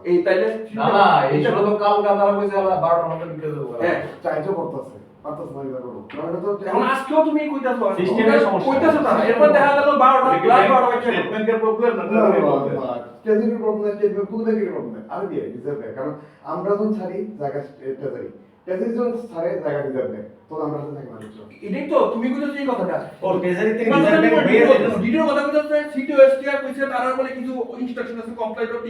এই তাইলে না না এই সব তো কাল গাদার কইছে আমরা 12টার মধ্যে দিতে দেব হ্যাঁ চাইছো করতেছে পারতেছ না এটা করো এটা তো এখন আজকেও তুমি কইতাছো সিস্টেমের সমস্যা কইতাছো না এরপর দেখা গেল 12টা ক্লাস 12টা হচ্ছে স্টেটমেন্টের প্রবলেম না ট্রেজারির প্রবলেম ট্রেজারি কোন দিকের প্রবলেম আর দিয়ে রিজার্ভ কারণ আমরা যখন ছাড়ি জায়গা ট্রেজারি ট্রেজারি যখন ছাড়ে জায়গা রিজার্ভ তো আমরা হাতে থাকি মানুষ এটাই তো তুমি কইতাছো এই কথাটা ওর ট্রেজারি থেকে রিজার্ভ ব্যাংক বের হয়ে গেছে ভিডিও কথা কইতাছো সিটিও এসটিআর কইছে তারা বলে কিছু ইনস্ট্রাকশন আছে কমপ্লাইট করতে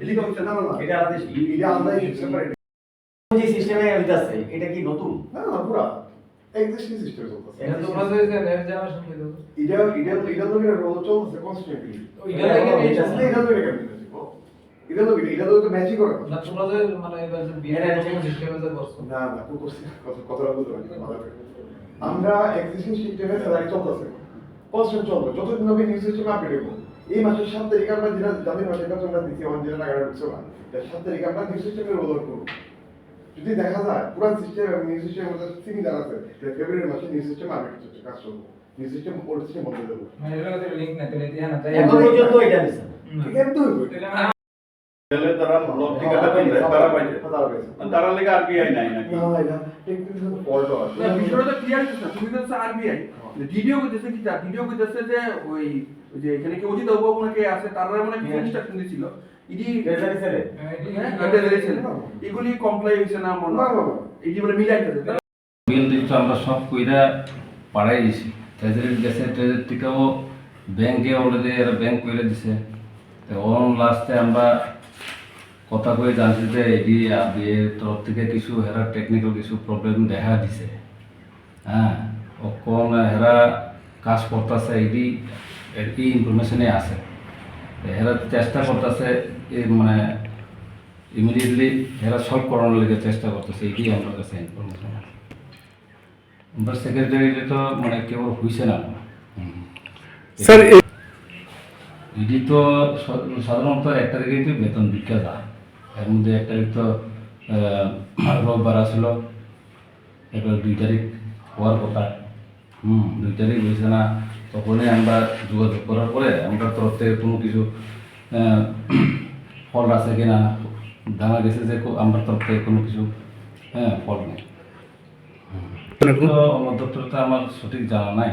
এলিকা হইছে না এটা আলাদা এটা আমরা সেপারেট যে সিস্টেমে হইতাছে এটা কি নতুন না পুরা এক্সিস্টিং সিস্টেম চলতেছে এটা তোমরা যে নেক্সট জেনারেশন কি দাও এটা তো এটা রোল চলতেছে কনস্ট্যান্টলি এটা থেকে এটা তো এটা তো ম্যাচই করে না তোমরা যে মানে এবার যে বিএড সিস্টেমে যে করছো না কথা বলতে আমরা এক্সিস্টিং সিস্টেমে স্যালারি চলতেছে কনস্ট্যান্ট চলবে যতদিন হবে নিউ সিস্টেম আপডেট হবে এই মাসের 7 তারিখে আমরা যেটা জানি মাসে এটা তোমরা দিতে অন যেটা টাকা ঢুকছে না 7 তারিখে আমরা নিউ সিস্টেমে রোল আউট করব যদি দেখা যায় পুরান সিস্টেম এবং নিউ সিস্টেমের মধ্যে সিমিলার আছে তাহলে ফেব্রুয়ারি মাসে নিউ সিস্টেম আপডেট হচ্ছে কাজ শুরু নিউ সিস্টেম ওল্ড সিস্টেম বদলে দেবো মানে এর মধ্যে লিংক না তাহলে ইতিহাস না তাই এখন পর্যন্ত এটা দিছে ঠিক আছে তো তাহলে তারা ব্লক ঠিকানা দিলে তারা পাইছে তারা লেগে আরবিআই নাই নাকি না এটা টেকনিক্যাল ফল্ট আছে না বিষয়টা তো ক্লিয়ার হচ্ছে না তুমি তো আরবিআই ভিডিও কইতেছে কি ভিডিও কইতেছে যে ওই যে এখানে কি অজিত বাবু নাকি আছে তারা মানে কি ইনস্ট্রাকশন দিছিল ইডি ট্রেজারি ছেলে এগুলি কমপ্লাই হইছে না মনে ইডি বলে মিলাইতেছে বিল দিচ্ছ আমরা সব কইরা পাড়াই দিছি ট্রেজারি গেছে ট্রেজারি থেকেও ব্যাংকে অলরেডি এরা ব্যাংক করে দিছে তো অন লাস্টে আমরা কথা কয়ে জানছি যে এডি বিয়ের তরফ থেকে কিছু হেরা টেকনিক্যাল কিছু প্রবলেম দেখা দিছে হ্যাঁ কোন হেরা কাজ করতেছে এডি এই ইনফরমেশনে আছে হেরা চেষ্টা করতেছে মানে ইমিডিয়েটলি হেরা সলভ করানোর লেগে চেষ্টা করতেছে এটি আমার কাছে ইনফরমেশন আমরা সেক্রেটারি তো মানে কেবল হইছে না স্যার ইডি তো সাধারণত 1 তারিখেই তো বেতন দিতে যায় এর মধ্যে 1 তারিখ তো রোববার আসলো এবার 2 তারিখ হওয়ার কথা 2 তারিখ হয়েছে না তখনই আমরা যোগাযোগ করার পরে আমরা তরফ থেকে কোনো কিছু ফল আছে কিনা জানা গেছে যে আমার তরফ থেকে কোনো কিছু ফল নেই আমার দপ্তরটা আমার সঠিক জানা নাই